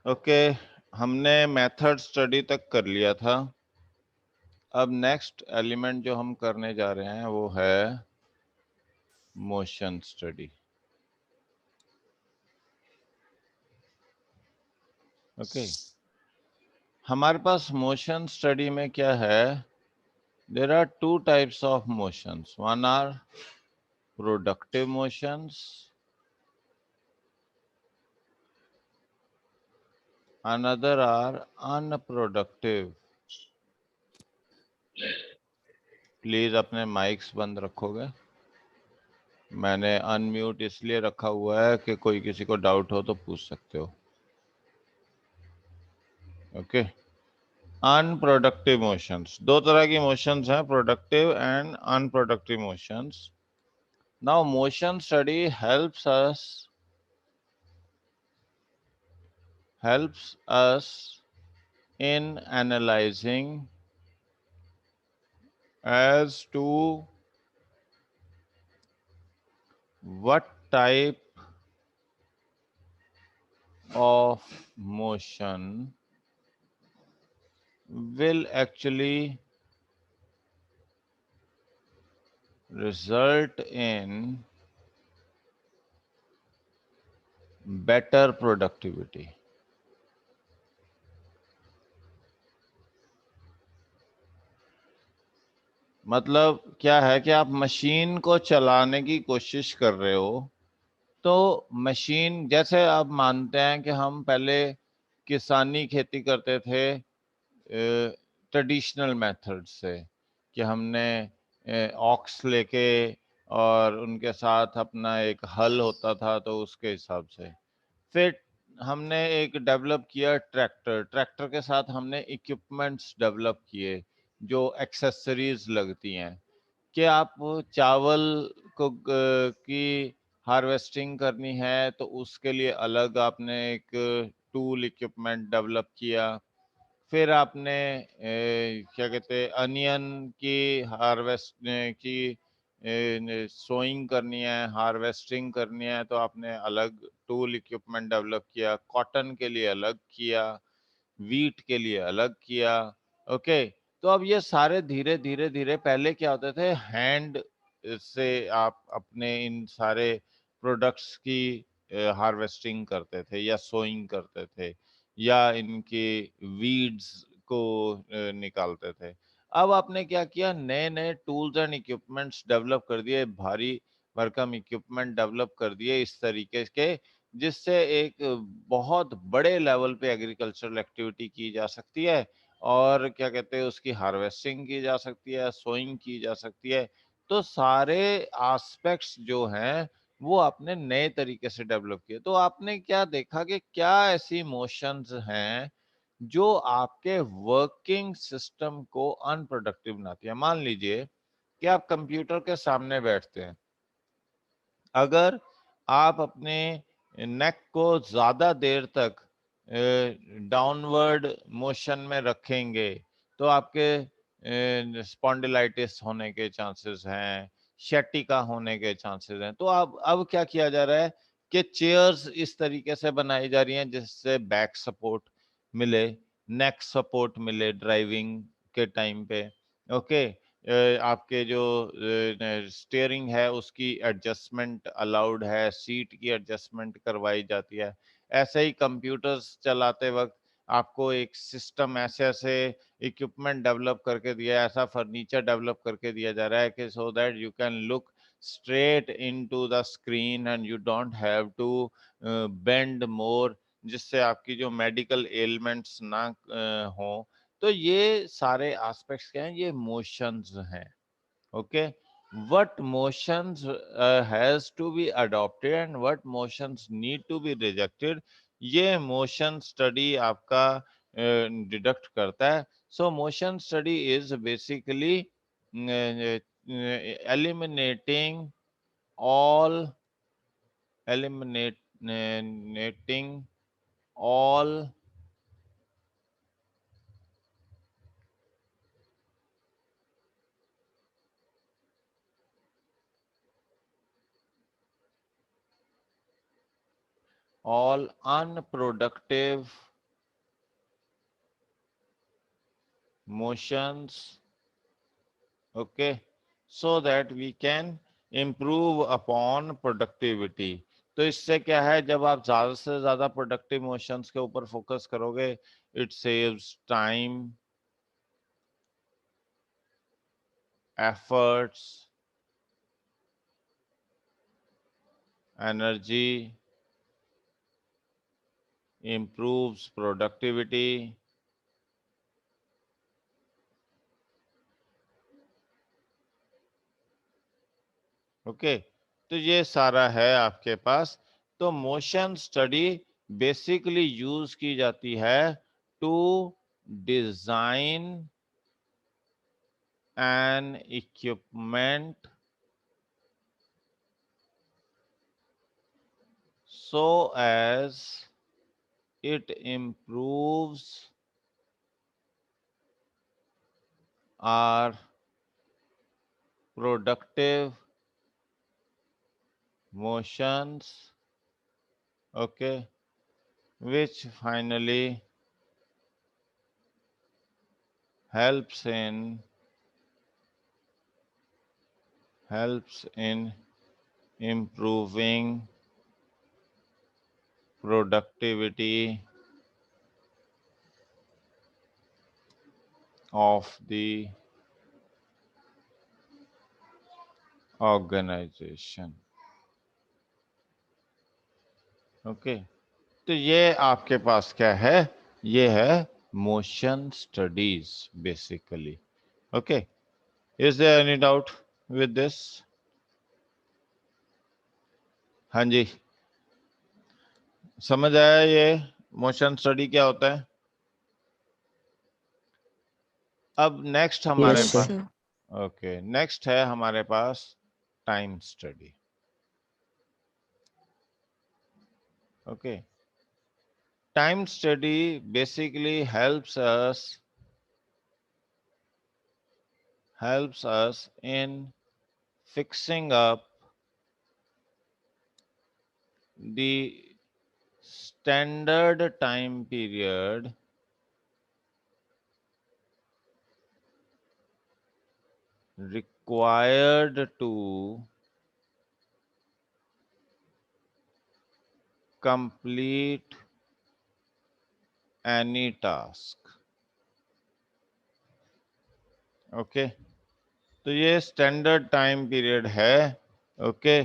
Okay, हमने method study तक कर लिया था। अब नेक्स्ट एलिमेंट जो हम करने जा रहे हैं वो है मोशन स्टडी। ओके, हमारे पास मोशन स्टडी में क्या है, there are two types of motions. One are productive motions, another are unproductive. Please अपने माइक्स बंद रखोगे। मैंने अनम्यूट इसलिए रखा हुआ है कि कोई किसी को डाउट हो तो पूछ सकते हो। ओके, अनप्रोडक्टिव मोशंस, दो तरह की मोशंस हैं, productive and unproductive motions. Now motion study helps us in analyzing as to what type of motion will actually result in better productivity। मतलब क्या है कि आप मशीन को चलाने की कोशिश कर रहे हो, तो मशीन, जैसे आप मानते हैं कि हम पहले किसानी खेती करते थे ट्रेडिशनल मेथड से, कि हमने ऑक्स लेके और उनके साथ अपना एक हल होता था, तो उसके हिसाब से फिर हमने एक डेवलप किया ट्रैक्टर। ट्रैक्टर के साथ हमने इक्विपमेंट्स डेवलप किए, जो एक्सेसरीज लगती हैं, कि आप चावल को की हार्वेस्टिंग करनी है तो उसके लिए अलग आपने एक टूल इक्विपमेंट डेवलप किया। फिर आपने क्या कहते हैं, अनियन की हार्वेस्ट की सोइंग करनी है, हार्वेस्टिंग करनी है, तो आपने अलग टूल इक्विपमेंट डेवलप किया। कॉटन के लिए अलग किया, वीट के लिए अलग किया। ओके, तो अब ये सारे धीरे धीरे धीरे, पहले क्या होते थे, हैंड से आप अपने इन सारे प्रोडक्ट्स की हार्वेस्टिंग करते थे या सोइंग करते थे, या इनके वीड्स को निकालते थे। अब आपने क्या किया, नए नए टूल्स एंड इक्विपमेंट्स डेवलप कर दिए, भारी भरकम इक्विपमेंट डेवलप कर दिए इस तरीके के, जिससे एक बहुत बड़े लेवल पे एग्रीकल्चरल एक्टिविटी की जा सकती है, और क्या कहते हैं, उसकी हार्वेस्टिंग की जा सकती है, सोइंग की जा सकती है। तो सारे एस्पेक्ट्स जो हैं वो आपने नए तरीके से डेवलप किए। तो आपने क्या देखा कि क्या ऐसी मोशंस हैं जो आपके वर्किंग सिस्टम को अनप्रोडक्टिव बनाती है। मान लीजिए कि आप कंप्यूटर के सामने बैठते हैं, अगर आप अपने नेक को ज्यादा देर तक डाउनवर्ड मोशन में रखेंगे, तो आपके स्पॉन्डिलाइटिस होने के चांसेस हैं, शैटिका होने के चांसेस हैं। तो अब क्या किया जा रहा है कि चेयर्स इस तरीके से बनाई जा रही हैं जिससे बैक सपोर्ट मिले, नेक सपोर्ट मिले ड्राइविंग के टाइम पे। ओके, आपके जो स्टीयरिंग है उसकी एडजस्टमेंट अलाउड है, सीट की एडजस्टमेंट करवाई जाती है। ऐसे ही कंप्यूटर्स चलाते वक्त आपको एक सिस्टम, ऐसे ऐसे इक्विपमेंट डेवलप करके दिया, ऐसा फर्नीचर डेवलप करके दिया जा रहा है कि so that you can look straight into the screen and you don't have to bend more, जिससे आपकी जो मेडिकल एलिमेंट्स ना हो। तो ये सारे एस्पेक्ट्स क्या हैं, ये मोशंस हैं। Okay, what motions has to be adopted and what motions need to be rejected, ये मोशन स्टडी आपका डिडक्ट करता है। सो motion study is basically eliminating all eliminating all all unproductive motions, okay, so that we can improve upon productivity. तो इससे क्या है, जब आप ज्यादा से ज्यादा प्रोडक्टिव मोशंस के ऊपर फोकस करोगे, it saves time, efforts, energy, improves productivity, okay. तो ये सारा है आपके पास। तो मोशन स्टडी बेसिकली यूज की जाती है to design an equipment so as it improves our productive motions, okay, which finally helps in improving productivity of the organization, okay. तो ये आपके पास क्या है, ये है motion studies basically, okay. Is there any doubt with this? हाँ जी, समझ आया ये मोशन स्टडी क्या होता है? अब नेक्स्ट हमारे Yes, पास, sir. ओके, नेक्स्ट है हमारे पास time study, okay. Time study basically helps us in fixing up the standard time period required to complete any task, okay. तो ये स्टैंडर्ड टाइम पीरियड है, okay,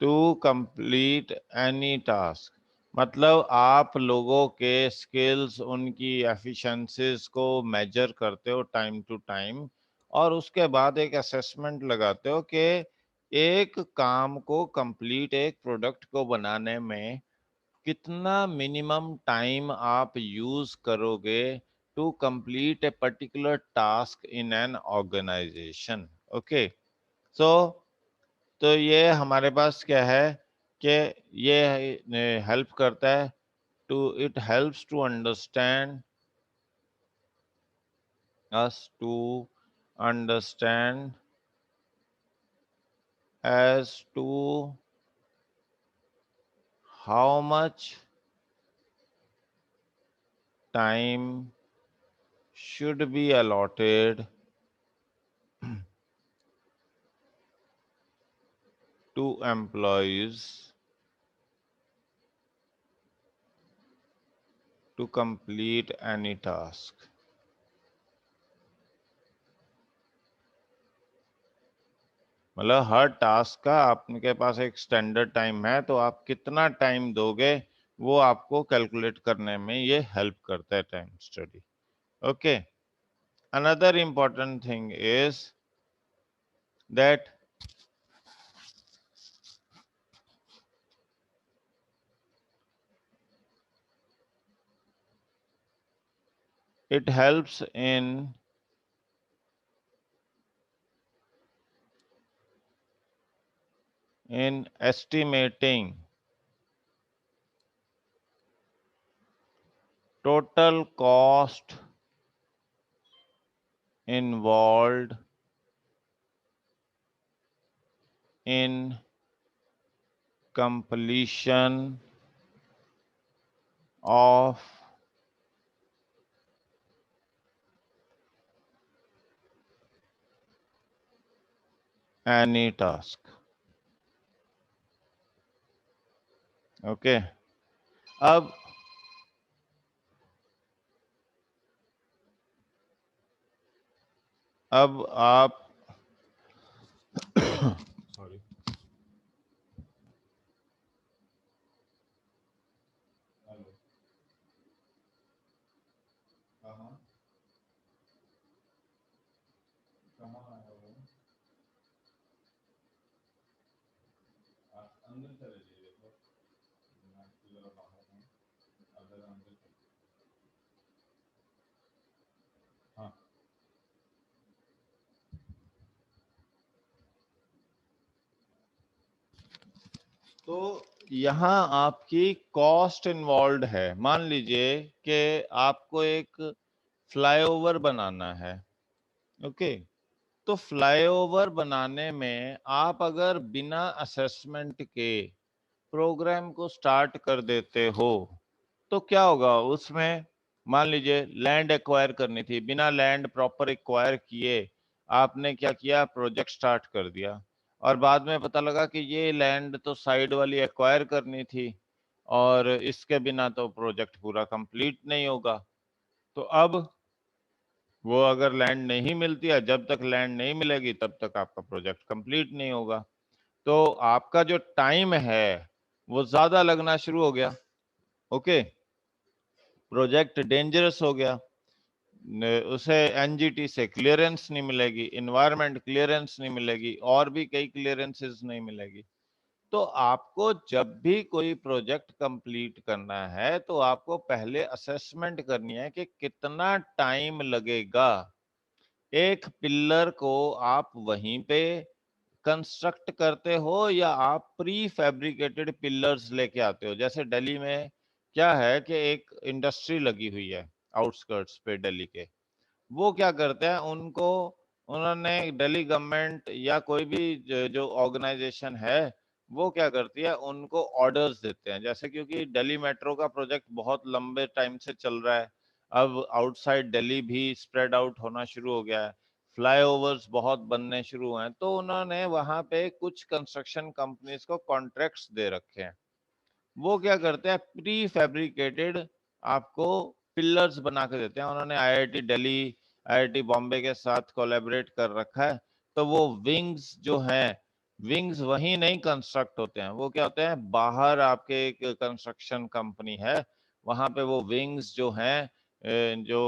to complete any task. मतलब आप लोगों के स्किल्स, उनकी एफिशिएंसीज को major करते हो टाइम टू टाइम, और उसके बाद एक असेसमेंट लगाते हो कि एक काम को कंप्लीट, एक प्रोडक्ट को बनाने में कितना मिनिमम टाइम आप यूज करोगे to complete a particular task in an organization, okay. So तो ये हमारे पास क्या है कि ये हेल्प करता है to, it helps to understand us to understand as to how much time should be allotted to employees to complete any task. मतलब हर टास्क का आपके पास एक स्टैंडर्ड टाइम है, तो आप कितना टाइम दोगे वो आपको कैलकुलेट करने में ये हेल्प करता है time study, okay. Another important thing is that it helps in estimating total cost involved in completion of any task. Okay. अब आप सॉरी हेलो कहाँ कहाँ आया वो आप अंदर चले जाइए तो मैं जरा बाहर हूँ आप जरा अंदर चले हाँ तो यहाँ आपकी कॉस्ट इन्वॉल्व है। मान लीजिए कि आपको एक फ्लाईओवर बनाना है। ओके, तो फ्लाईओवर बनाने में आप अगर बिना असेसमेंट के प्रोग्राम को स्टार्ट कर देते हो तो क्या होगा उसमें। मान लीजिए लैंड एक्वायर करनी थी, बिना लैंड प्रॉपर एक्वायर किए आपने क्या किया, प्रोजेक्ट स्टार्ट कर दिया, और बाद में पता लगा कि ये लैंड तो साइड वाली एक्वायर करनी थी और इसके बिना तो प्रोजेक्ट पूरा कंप्लीट नहीं होगा। तो अब वो अगर लैंड नहीं मिलती है, जब तक लैंड नहीं मिलेगी तब तक आपका प्रोजेक्ट कंप्लीट नहीं होगा। तो आपका जो टाइम है वो ज्यादा लगना शुरू हो गया। ओके, प्रोजेक्ट डेंजरस हो गया, उसे एनजीटी से क्लियरेंस नहीं मिलेगी, इन्वायरमेंट क्लियरेंस नहीं मिलेगी, और भी कई क्लियरेंसेस नहीं मिलेगी। तो आपको जब भी कोई प्रोजेक्ट कंप्लीट करना है तो आपको पहले असेसमेंट करनी है कि कितना टाइम लगेगा। एक पिलर को आप वहीं पे कंस्ट्रक्ट करते हो या आप प्री फैब्रिकेटेड पिलर्स लेके आते हो। जैसे दिल्ली में क्या है कि एक इंडस्ट्री लगी हुई है आउटस्कर्ट्स पे दिल्ली के। वो क्या करते हैं, उनको उन्होंने दिल्ली गवर्नमेंट या कोई भी जो ऑर्गेनाइजेशन है वो क्या करती है, उनको ऑर्डर्स देते हैं। जैसे क्योंकि दिल्ली मेट्रो का प्रोजेक्ट बहुत लंबे टाइम से चल रहा है, अब आउटसाइड दिल्ली भी स्प्रेड आउट होना शुरू हो गया है, फ्लाईओवर्स बहुत बनने शुरू हुए हैं, तो उन्होंने वहां पे कुछ कंस्ट्रक्शन कंपनीज को कॉन्ट्रैक्ट्स दे रखे हैं। वो क्या करते हैं, प्री फैब्रिकेटेड आपको पिलर्स बना के देते हैं। उन्होंने आईआईटी दिल्ली, आईआईटी बॉम्बे के साथ कोलैबोरेट कर रखा है। तो वो विंग्स जो हैं, विंग्स वहीं नहीं कंस्ट्रक्ट होते हैं, वो क्या होते हैं, बाहर आपके एक कंस्ट्रक्शन कंपनी है, वहां पे वो विंग्स जो हैं जो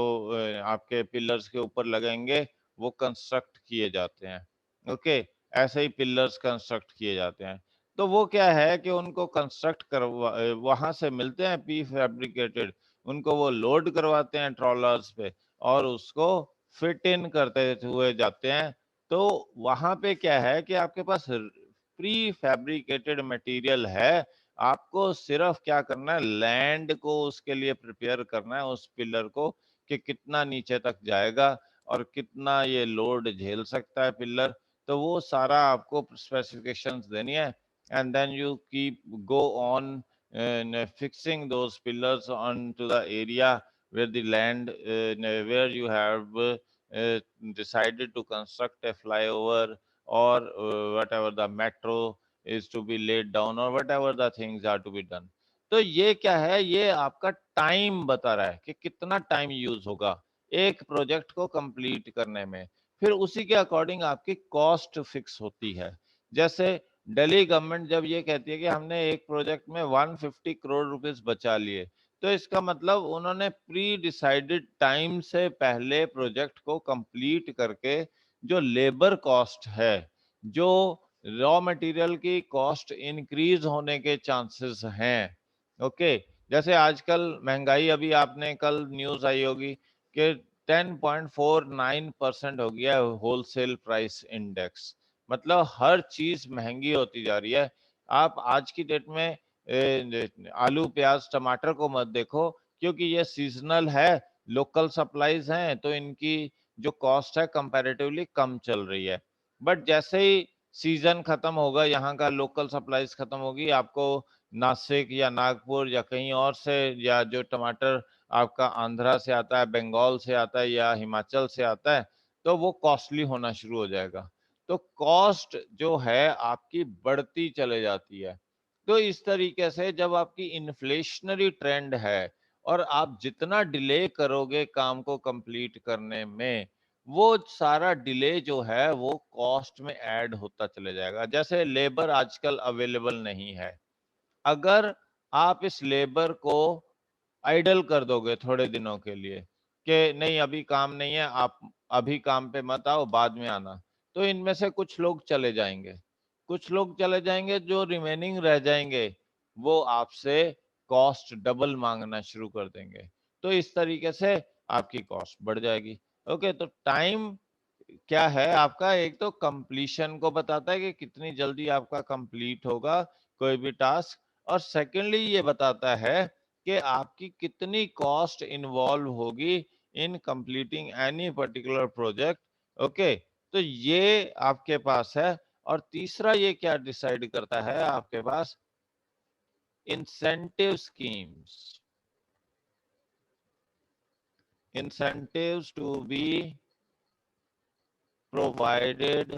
आपके पिलर्स के ऊपर लगेंगे वो कंस्ट्रक्ट किए जाते हैं। ओके, ऐसे ही पिलर्स कंस्ट्रक्ट किए जाते हैं। तो वो क्या है कि उनको कंस्ट्रक्ट करवा वहां से मिलते हैं प्री फैब्रिकेटेड, उनको वो लोड करवाते हैं ट्रॉलर्स पे और उसको फिट इन करते हुए जाते हैं। तो वहां पे क्या है कि आपके पास प्री फैब्रिकेटेड मटेरियल है, आपको सिर्फ क्या करना है, लैंड को उसके लिए प्रिपेयर करना है, उस पिलर को कि कितना नीचे तक जाएगा और कितना ये लोड झेल सकता है पिलर। तो वो सारा आपको स्पेसिफिकेशंस देनी है, and then you keep go on and fixing those pillars onto the area where the land where you have decided to construct a flyover or whatever the metro is to be laid down or whatever the things are to be done। तो ये क्या है, ये आपका time बता रहा है कि कितना टाइम यूज होगा एक प्रोजेक्ट को कंप्लीट करने में। फिर उसी के अकॉर्डिंग आपकी कॉस्ट फिक्स होती है। जैसे दिल्ली गवर्नमेंट जब ये कहती है कि हमने एक प्रोजेक्ट में 150 करोड़ रुपीस बचा लिए, तो इसका मतलब उन्होंने प्री डिसाइडेड टाइम से पहले प्रोजेक्ट को कंप्लीट करके जो लेबर कॉस्ट है, जो रॉ मटेरियल की कॉस्ट इंक्रीज होने के चांसेस हैं। ओके, जैसे आजकल महंगाई, अभी आपने कल न्यूज आई होगी कि 10.49% हो गया होलसेल प्राइस इंडेक्स। मतलब हर चीज महंगी होती जा रही है। आप आज की डेट में आलू प्याज टमाटर को मत देखो, क्योंकि ये सीजनल है, लोकल सप्लाईज हैं, तो इनकी जो कॉस्ट है कंपैरेटिवली कम चल रही है। बट जैसे ही सीजन खत्म होगा, यहाँ का लोकल सप्लाईज खत्म होगी, आपको नासिक या नागपुर या कहीं और से, या जो टमाटर आपका आंध्रा से आता है, बंगाल से आता है या हिमाचल से आता है, तो वो कॉस्टली होना शुरू हो जाएगा। तो कॉस्ट जो है आपकी बढ़ती चले जाती है। तो इस तरीके से जब आपकी इन्फ्लेशनरी ट्रेंड है और आप जितना डिले करोगे काम को कंप्लीट करने में, वो सारा डिले जो है वो कॉस्ट में ऐड होता चले जाएगा। जैसे लेबर आजकल अवेलेबल नहीं है, अगर आप इस लेबर को आइडल कर दोगे थोड़े दिनों के लिए कि नहीं अभी काम नहीं है, आप अभी काम पे मत आओ, बाद में आना, तो इनमें से कुछ लोग चले जाएंगे। कुछ लोग चले जाएंगे, जो रिमेनिंग रह जाएंगे वो आपसे कॉस्ट डबल मांगना शुरू कर देंगे। तो इस तरीके से आपकी कॉस्ट बढ़ जाएगी। ओके, तो टाइम क्या है आपका, एक तो कंप्लीशन को बताता है कि कितनी जल्दी आपका कंप्लीट होगा कोई भी टास्क, और सेकेंडली ये बताता है कि आपकी कितनी कॉस्ट इन्वॉल्व होगी इन completing any particular project. Okay, तो ये आपके पास है। और तीसरा ये क्या डिसाइड करता है आपके पास, incentive schemes, incentives to be provided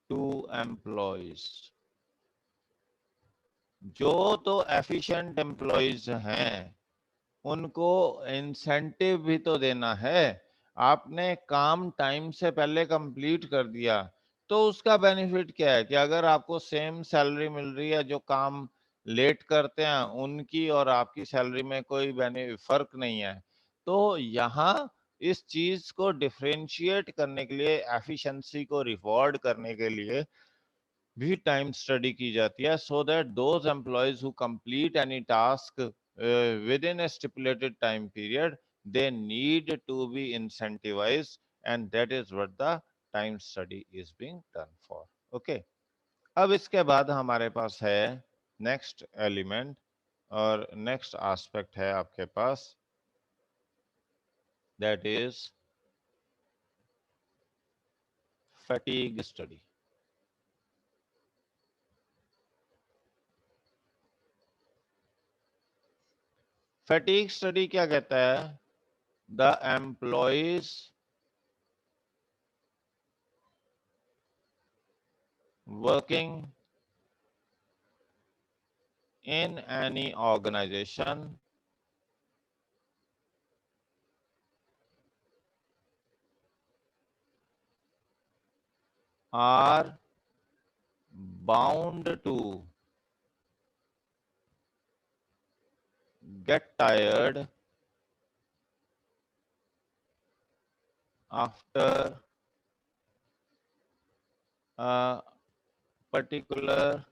to employees। जो तो एफिशिएंट एम्प्लॉयज हैं उनको इंसेंटिव भी तो देना है। आपने काम टाइम से पहले कंप्लीट कर दिया तो उसका बेनिफिट क्या है कि अगर आपको सेम सैलरी मिल रही है, जो काम लेट करते हैं उनकी और आपकी सैलरी में कोई फर्क नहीं है। तो यहाँ इस चीज को डिफरेंशिएट करने के लिए, एफिशिएंसी को रिवॉर्ड करने के लिए भी टाइम स्टडी की जाती है, so that those employees who complete any task within a stipulated time period, they need to be incentivized, and that is what the time study is being done for। okay, अब इसके बाद हमारे पास है next element और next aspect है आपके पास, that is fatigue study. Fatigue study क्या कहता है, the employees working in any organization are bound to get tired after a particular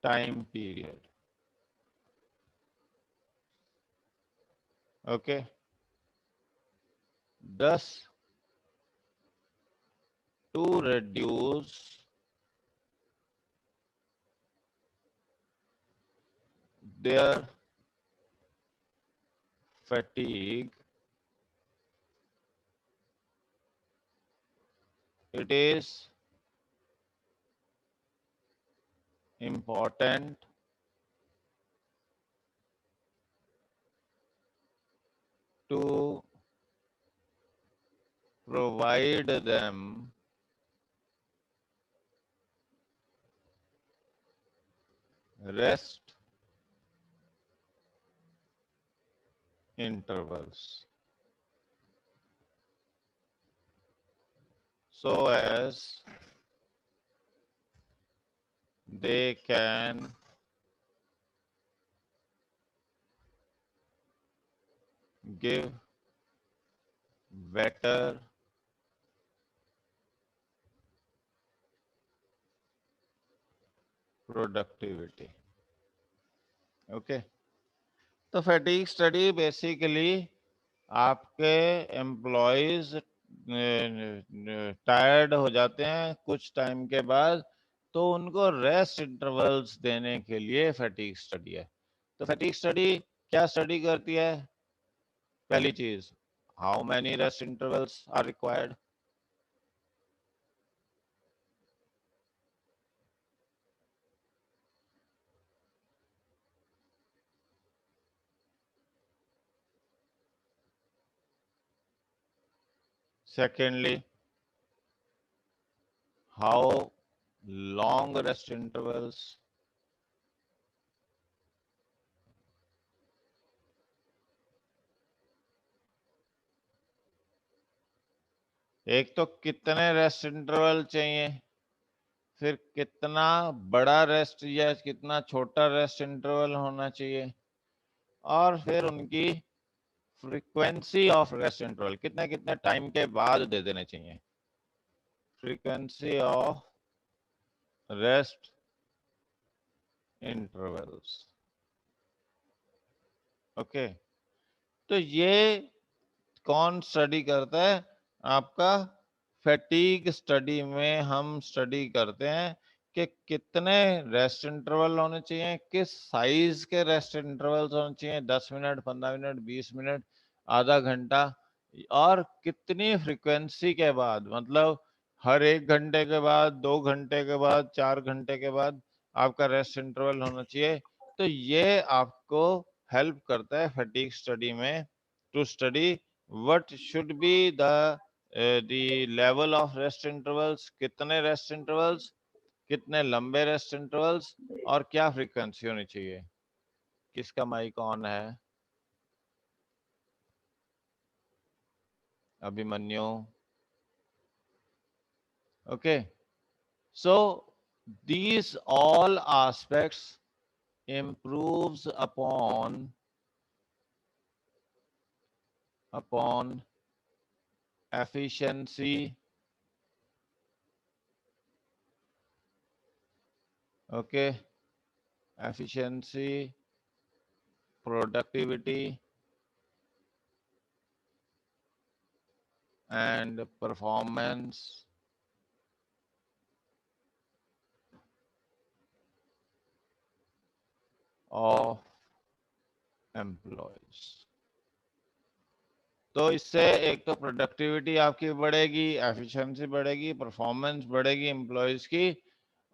time period। okay, thus to reduce their fatigue, it is important to provide them rest intervals so as they can give better productivity। Okay, तो fatigue study basically आपके employees tired हो जाते हैं कुछ time के बाद, तो उनको रेस्ट इंटरवल्स देने के लिए फैटीग स्टडी है। तो फैटीग स्टडी क्या स्टडी करती है, पहली चीज, how many rest intervals are required. Secondly, how long rest intervals. एक तो कितने रेस्ट इंटरवल चाहिए, फिर कितना बड़ा रेस्ट या कितना छोटा रेस्ट इंटरवल होना चाहिए, और फिर उनकी फ्रीक्वेंसी ऑफ रेस्ट इंटरवल कितने कितने टाइम के बाद दे देने चाहिए। Frequency of rest intervals. Okay, तो ये कौन स्टडी करता है? आपका फैटीग स्टडी में हम स्टडी करते हैं कि कितने रेस्ट इंटरवल होने चाहिए, किस साइज के रेस्ट इंटरवल्स होने चाहिए, 10 मिनट, 15 मिनट, 20 मिनट, आधा घंटा, और कितनी फ्रीक्वेंसी के बाद, मतलब हर 1 घंटे के बाद, 2 घंटे के बाद, 4 घंटे के बाद आपका रेस्ट इंटरवल होना चाहिए। तो ये आपको हेल्प करता है फैटीग स्टडी में, to study what should be the level of rest intervals, कितने रेस्ट इंटरवल्स, कितने लंबे रेस्ट इंटरवल्स, और क्या फ्रीक्वेंसी होनी चाहिए। किसका माइक ऑन है? Abhimanyu. Okay, so these all aspects improves upon efficiency, okay, efficiency, productivity and performance of employees। तो इससे एक तो प्रोडक्टिविटी आपकी बढ़ेगी, एफिशिएंसी बढ़ेगी, परफॉर्मेंस बढ़ेगी एम्प्लॉयज की,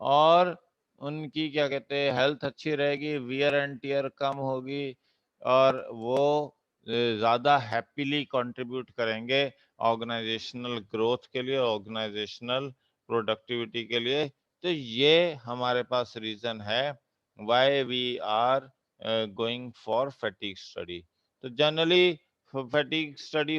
और उनकी क्या कहते हैं हेल्थ अच्छी रहेगी, वियर एंड टियर कम होगी, और वो ज़्यादा हैप्पीली कंट्रीब्यूट करेंगे ऑर्गेनाइजेशनल ग्रोथ के लिए, ऑर्गेनाइजेशनल प्रोडक्टिविटी के लिए। तो ये हमारे पास रीज़न है why we are going for fatigue study. तो जनरली फैटीग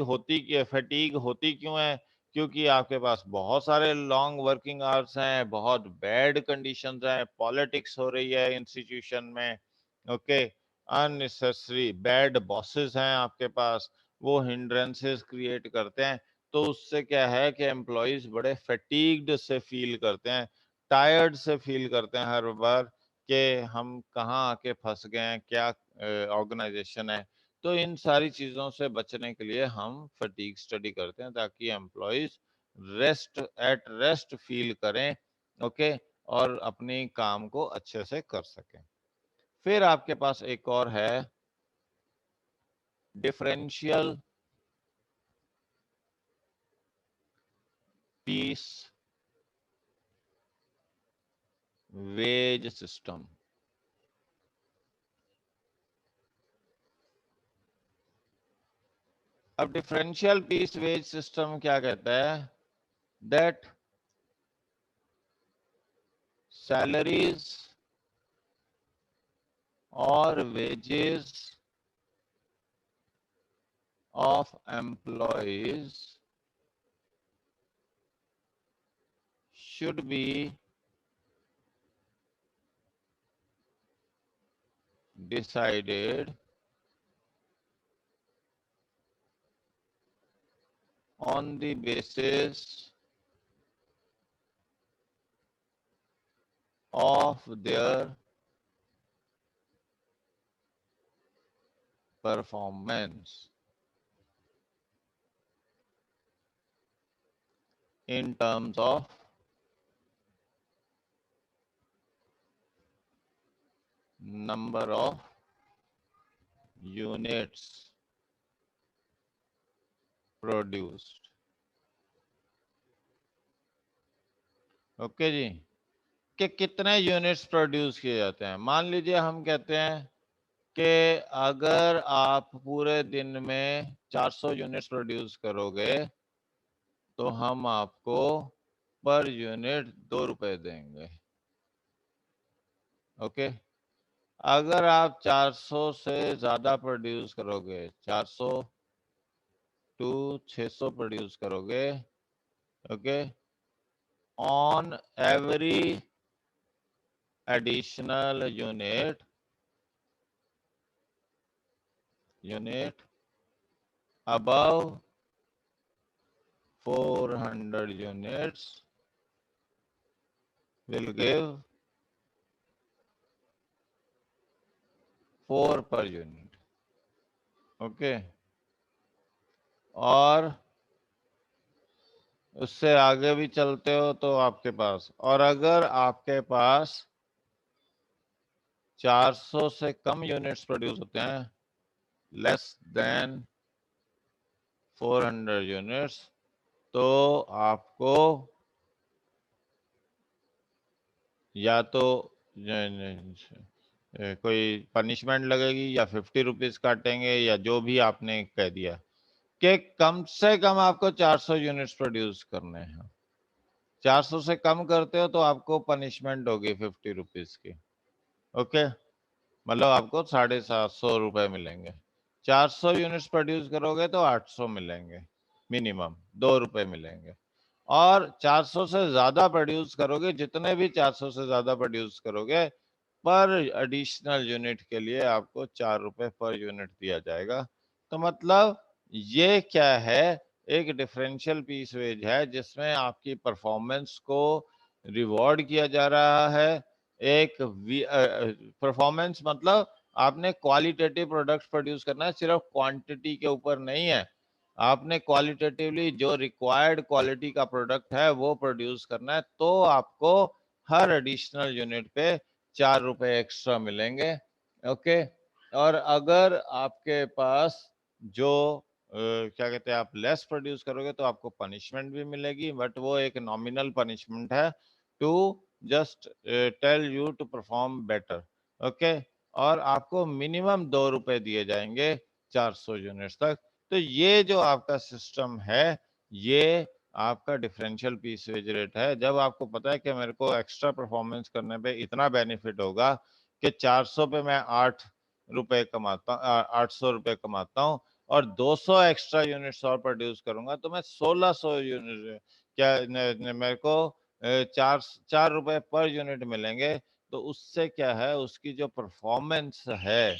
होती क्यों है? क्योंकि आपके पास बहुत सारे लॉन्ग वर्किंग आवर्स हैं, बहुत बैड कंडीशंस हैं, पॉलिटिक्स हो रही है इंस्टीट्यूशन में, ओके, अननेसेसरी बैड बॉसेस हैं आपके पास, वो हिंड्रेंसेस क्रिएट करते हैं। तो उससे क्या है कि एम्प्लॉयज बड़े फैटीग्ड से फील करते हैं, टायर्ड से फील करते हैं हर बार, कि हम कहाँ आके फंस गए हैं, क्या ऑर्गेनाइजेशन है। तो इन सारी चीज़ों से बचने के लिए हम फटीग स्टडी करते हैं, ताकि एम्प्लॉयज रेस्ट फील करें, ओके, और अपनी काम को अच्छे से कर सकें। फिर आपके पास एक और है डिफरेंशियल पीस वेज सिस्टम। अब डिफरेंशियल पीस वेज सिस्टम क्या कहता है? दैट सैलरीज और wages of employees should be decided on the basis of their performance in terms of number of units produced। Okay जी, कि कितने यूनिट्स प्रोड्यूस किए जाते हैं। मान लीजिए हम कहते हैं कि अगर आप पूरे दिन में 400 यूनिट्स प्रोड्यूस करोगे, तो हम आपको पर यूनिट 2 रुपए देंगे। ओके। अगर आप 400 से ज्यादा प्रोड्यूस करोगे, 400 टू 600 प्रोड्यूस करोगे, okay, on every additional unit above 400 units will give 4 per unit. Okay. और उससे आगे भी चलते हो तो आपके पास, और अगर आपके पास 400 से कम यूनिट्स प्रोड्यूस होते हैं, लेस देन 400 यूनिट्स, तो आपको या तो कोई पनिशमेंट लगेगी या 50 रुपीज काटेंगे, या जो भी आपने कह दिया कि कम से कम आपको 400 यूनिट्स प्रोड्यूस करने हैं। 400 से कम करते हो तो आपको पनिशमेंट होगी 50 रुपीज की। ओके, मतलब आपको 750 मिलेंगे। 400 यूनिट्स प्रोड्यूस करोगे तो 800 मिलेंगे, मिनिमम 2 रुपए मिलेंगे। और 400 से ज्यादा प्रोड्यूस करोगे, जितने भी 400 से ज्यादा प्रोड्यूस करोगे, पर एडिशनल यूनिट के लिए आपको 4 रुपए पर यूनिट दिया जाएगा। तो मतलब ये क्या है, एक डिफरेंशियल पीस वेज है जिसमें आपकी परफॉर्मेंस को रिवॉर्ड किया जा रहा है। एक परफॉर्मेंस मतलब आपने क्वालिटेटिव प्रोडक्ट प्रोड्यूस करना है, सिर्फ क्वांटिटी के ऊपर नहीं है। आपने क्वालिटेटिवली जो रिक्वायर्ड क्वालिटी का प्रोडक्ट है वो प्रोड्यूस करना है, तो आपको हर एडिशनल यूनिट पे 4 रुपए एक्स्ट्रा मिलेंगे। ओके। और अगर आपके पास जो क्या कहते हैं, आप लेस प्रोड्यूस करोगे तो आपको पनिशमेंट भी मिलेगी, बट वो एक नॉमिनल पनिशमेंट है to just tell you to perform better. Okay. और आपको मिनिमम 2 रुपए दिए जाएंगे 400 यूनिट्स तक। तो ये जो आपका सिस्टम है, ये आपका डिफरेंशियल पीस वेज रेट है। जब आपको पता है कि मेरे को एक्स्ट्रा परफॉर्मेंस करने पे इतना बेनिफिट होगा कि 400 पे मैं 8 रुपए कमाता, 800 रुपए कमाता हूँ, और 200 एक्स्ट्रा यूनिट्स और प्रोड्यूस करूंगा तो मैं 1600 यूनिट, क्या मेरे को 4 रुपए पर यूनिट मिलेंगे। तो उससे क्या है, उसकी जो परफॉर्मेंस है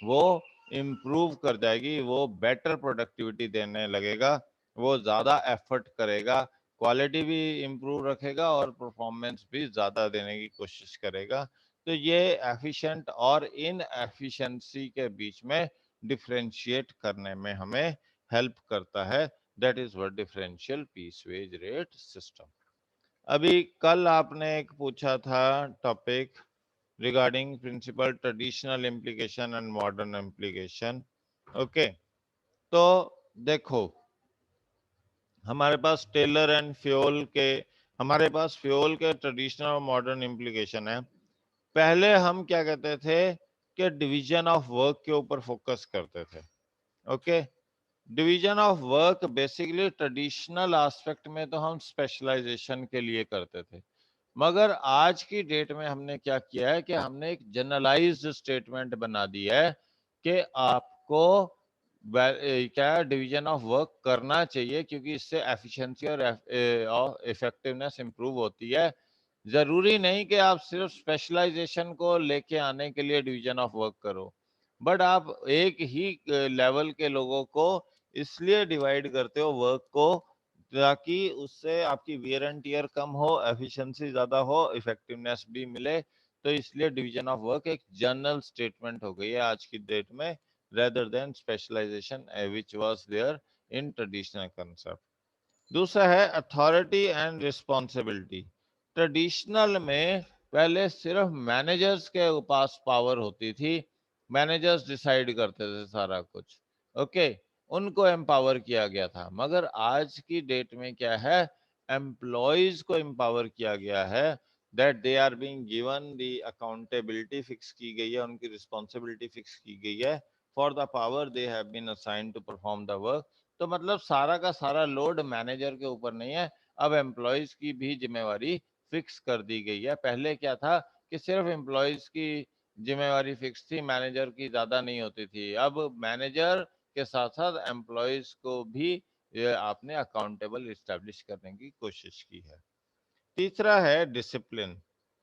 वो इम्प्रूव कर जाएगी, वो बेटर प्रोडक्टिविटी देने लगेगा, वो ज्यादा एफर्ट करेगा, क्वालिटी भी इम्प्रूव रखेगा और परफॉर्मेंस भी ज्यादा देने की कोशिश करेगा। तो ये एफिशिएंट और इन एफिशिएंसी के बीच में डिफरेंशिएट करने में हमें हेल्प करता है। That is what differential piece wage rate system. अभी कल आपने एक पूछा था topic regarding principle traditional implication and modern implication. Okay. तो देखो, हमारे पास टेलर एंड फ्यूल के, हमारे पास फ्यूल के ट्रेडिशनल और मॉडर्न इम्प्लीकेशन है। पहले हम क्या कहते थे कि डिवीजन ऑफ वर्क के ऊपर फोकस करते थे। Okay. Division of work basically traditional aspect में तो हम स्पेशलाइजेशन के लिए करते थे, मगर आज की डेट में हमने क्या किया है कि हमने एक जनरलाइज्ड स्टेटमेंट बना दी है कि आपको क्या डिवीजन ऑफ वर्क करना चाहिए, क्योंकि इससे एफिशिएंसी और इफेक्टिवनेस इंप्रूव होती है। जरूरी नहीं कि आप सिर्फ स्पेशलाइजेशन को लेके आने के लिए डिवीजन ऑफ वर्क करो, बट आप एक ही लेवल के लोगों को इसलिए डिवाइड करते हो वर्क को, ताकि उससे आपकी वियर एंड टियर कम हो, एफिशिएंसी ज्यादा हो, इफेक्टिवनेस भी मिले। तो इसलिए डिवीजन ऑफ वर्क एक जनरल स्टेटमेंट हो गई है आज की डेट में, rather than specialization which was there in traditional concept. दूसरा है अथॉरिटी एंड रिस्पॉन्सिबिलिटी। ट्रेडिशनल में पहले सिर्फ मैनेजर्स के पास पावर होती थी, मैनेजर्स डिसाइड करते थे सारा कुछ। ओके। उनको एम्पावर किया गया था, मगर आज की डेट में क्या है, एम्प्लॉयज को एम्पावर किया गया है, that they are being given the accountability fix की गई है, उनकी रिस्पॉन्सिबिलिटी फिक्स की गई है for the power they have been assigned to perform the work. तो मतलब सारा का सारा लोड मैनेजर के ऊपर नहीं है, अब एम्प्लॉयज की भी जिम्मेवारी फिक्स कर दी गई है। पहले क्या था कि सिर्फ एम्प्लॉयज की जिम्मेवारी फिक्स थी, मैनेजर की ज्यादा नहीं होती थी। अब मैनेजर के साथ साथ एम्प्लॉयज को भी ये आपने अकाउंटेबल इस्टेब्लिश करने की कोशिश की है। तीसरा है डिसिप्लिन।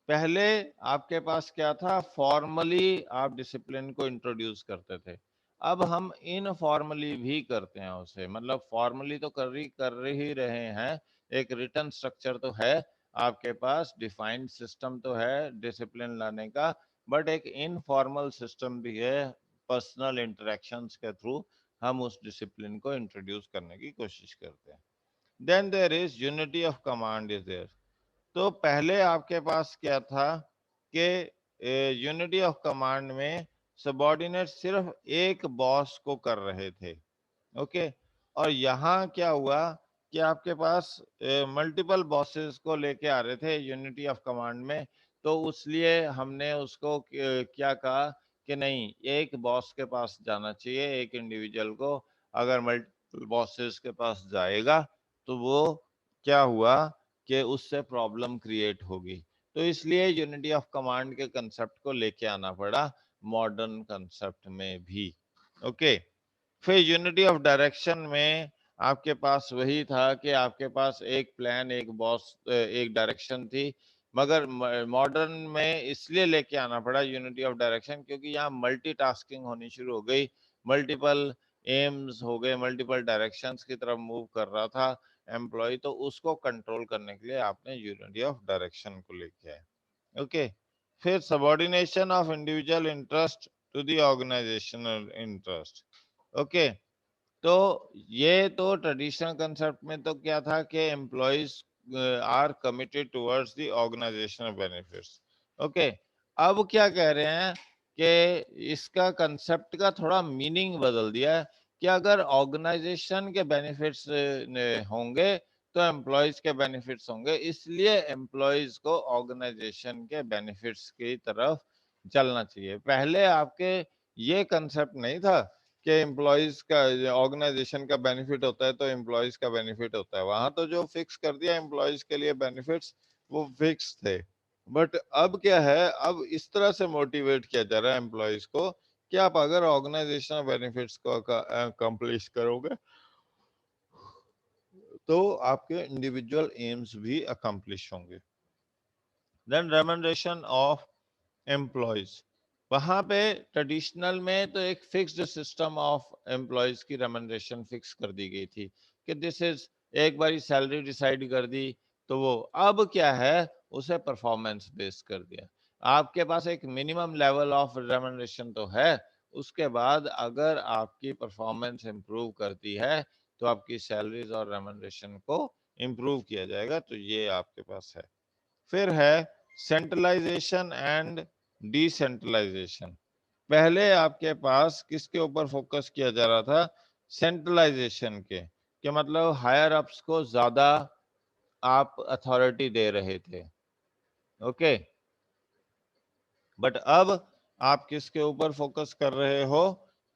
पहले आपके पास क्या था, फॉर्मली आप डिसिप्लिन को इंट्रोड्यूस करते थे, अब हम इनफॉर्मली भी करते हैं उसे। मतलब फॉर्मली तो कर ही रहे हैं, एक रिटर्न स्ट्रक्चर तो है आपके पास, डिफाइंड सिस्टम तो है डिसिप्लिन लाने का, बट एक इनफॉर्मल सिस्टम भी है, पर्सनल इंटरेक्शंस के थ्रू हम उस डिसिप्लिन को इंट्रोड्यूस करने की कोशिश करते हैं। Then there is unity of command is there. तो पहले आपके पास क्या था कि यूनिटी ऑफ कमांड में सबॉर्डिनेट सिर्फ एक बॉस को कर रहे थे, ओके। और यहाँ क्या हुआ कि आपके पास मल्टीपल बॉसेस को लेके आ रहे थे यूनिटी ऑफ कमांड में, तो उसलिए हमने उसको क्या कहा कि नहीं, एक बॉस के पास जाना चाहिए एक इंडिविजुअल को। अगर मल्टीपल बॉसेस के पास जाएगा तो वो क्या हुआ कि उससे प्रॉब्लम क्रिएट होगी। तो इसलिए यूनिटी ऑफ कमांड के कंसेप्ट को लेके आना पड़ा मॉडर्न कंसेप्ट में भी, ओके। फिर यूनिटी ऑफ डायरेक्शन में आपके पास वही था कि आपके पास एक प्लान, एक बॉस, एक डायरेक्शन थी। मगर मॉडर्न में इसलिए लेके आना पड़ा यूनिटी ऑफ डायरेक्शन क्योंकि यहाँ मल्टीटास्किंग होनी शुरू हो गई, मल्टीपल एम्स हो गए, मल्टीपल डायरेक्शंस की तरफ मूव कर रहा था एम्प्लॉय, तो उसको कंट्रोल करने के लिए आपने यूनिटी ऑफ डायरेक्शन को लेके आए, ओके। फिर subordination of individual interest to the organizational interest, okay. तो ये तो ट्रेडिशनल कंसेप्ट में तो क्या था कि employees are committed towards the organizational benefits, okay. अब क्या कह रहे हैं कि इसका कंसेप्ट का थोड़ा मीनिंग बदल दिया है कि अगर ऑर्गेनाइजेशन के बेनिफिट्स होंगे तो एम्प्लॉयज के बेनिफिट्स होंगे, इसलिए एम्प्लॉयज को ऑर्गेनाइजेशन के बेनिफिट्स की तरफ चलना चाहिए। पहले आपके ये कंसेप्ट नहीं था कि एम्प्लॉयज का, ऑर्गेनाइजेशन का बेनिफिट होता है तो एम्प्लॉयज का बेनिफिट होता है, वहां तो जो फिक्स कर दिया एम्प्लॉयज के लिए बेनिफिट्स वो फिक्स थे। बट अब क्या है, अब इस तरह से मोटिवेट किया जा रहा है एम्प्लॉयज को कि आप अगर ऑर्गेनाइजेशनल बेनिफिट्स को अकम्प्लिश करोगे तो आपके इंडिविजुअल एम्स भी अकम्प्लिश होंगे। देन रेमनरेशन ऑफ एम्प्लॉयज, वहां पे ट्रेडिशनल में तो एक फिक्स्ड सिस्टम ऑफ एम्प्लॉयज की रेमनरेशन फिक्स कर दी गई थी कि दिस इज, एक बारी सैलरी डिसाइड कर दी तो वो, अब क्या है, उसे परफॉर्मेंस बेस्ड कर दिया। आपके पास एक मिनिमम लेवल ऑफ रेमनरेशन तो है, उसके बाद अगर आपकी परफॉर्मेंस इंप्रूव करती है तो आपकी सैलरीज और रेमनरेशन को इंप्रूव किया जाएगा। तो ये आपके पास है। फिर है सेंट्रलाइजेशन एंड डिसेंट्रलाइजेशन। पहले आपके पास किसके ऊपर फोकस किया जा रहा था, सेंट्रलाइजेशन के, कि मतलब हायर अप्स को ज्यादा आप अथॉरिटी दे रहे थे, ओके। बट अब आप किसके ऊपर फोकस कर रहे हो,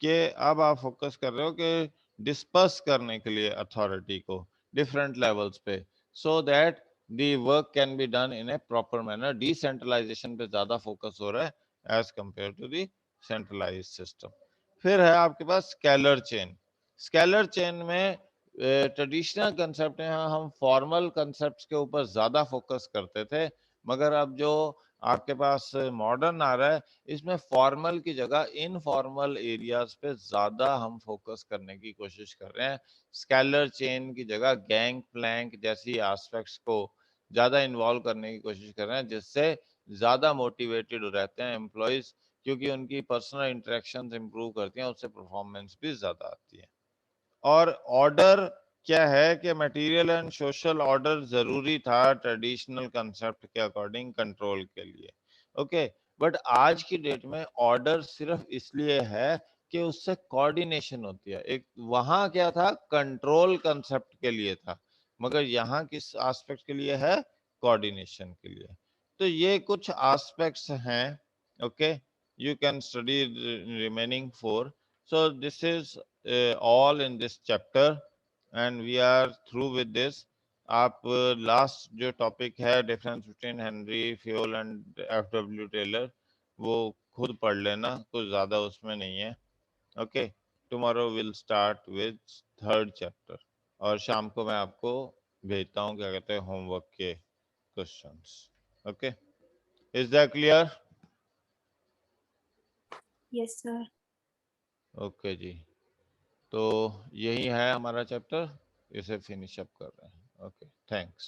कि अब आप फोकस कर रहे हो कि डिस्पर्स करने के लिए अथॉरिटी को डिफरेंट लेवल्स पे, so that the work can be done in a proper manner. Decentralization पे ज्यादा फोकस हो रहा है as compared to the centralize system. फिर है आपके पास स्केलर चेन। स्केलर चेन में ट्रेडिशनल कंसेप्ट में हम फॉर्मल कंसेप्ट के ऊपर ज्यादा फोकस करते थे, मगर अब जो आपके पास मॉडर्न आ रहा है, इसमें फॉर्मल की जगह इनफॉर्मल एरियाज पे ज्यादा हम फोकस करने की कोशिश कर रहे हैं। स्केलर चेन की जगह गैंग प्लैंक जैसी एस्पेक्ट्स को ज्यादा इन्वॉल्व करने की कोशिश कर रहे हैं, जिससे ज्यादा मोटिवेटेड रहते हैं एम्प्लॉयज, क्योंकि उनकी पर्सनल इंटरेक्शंस इंप्रूव करती हैं, उससे परफॉर्मेंस भी ज्यादा आती है। और ऑर्डर क्या है कि मटेरियल एंड सोशल ऑर्डर जरूरी था ट्रेडिशनल कंसेप्ट के अकॉर्डिंग कंट्रोल के लिए, ओके। बट आज की डेट में ऑर्डर सिर्फ इसलिए है कि उससे कोऑर्डिनेशन होती है। एक वहां क्या था, कंट्रोल कंसेप्ट के लिए था, मगर यहाँ किस एस्पेक्ट के लिए है, कोऑर्डिनेशन के लिए। तो ये कुछ एस्पेक्ट्स हैं, okay. You can study remaining four. So this is all in this chapter and we are through with this. आप लास्ट जो टॉपिक है difference between Henri Fayol and F W. Taylor वो खुद पढ़ लेना, कुछ ज्यादा उसमें नहीं है. Okay, tomorrow will start with third chapter और शाम को मैं आपको भेजता हूँ क्या कहते हैं होमवर्क के questions. Okay, is that clear? Yes sir. Okay जी, तो यही है हमारा चैप्टर, इसे फिनिश अप कर रहे हैं. Okay, thanks.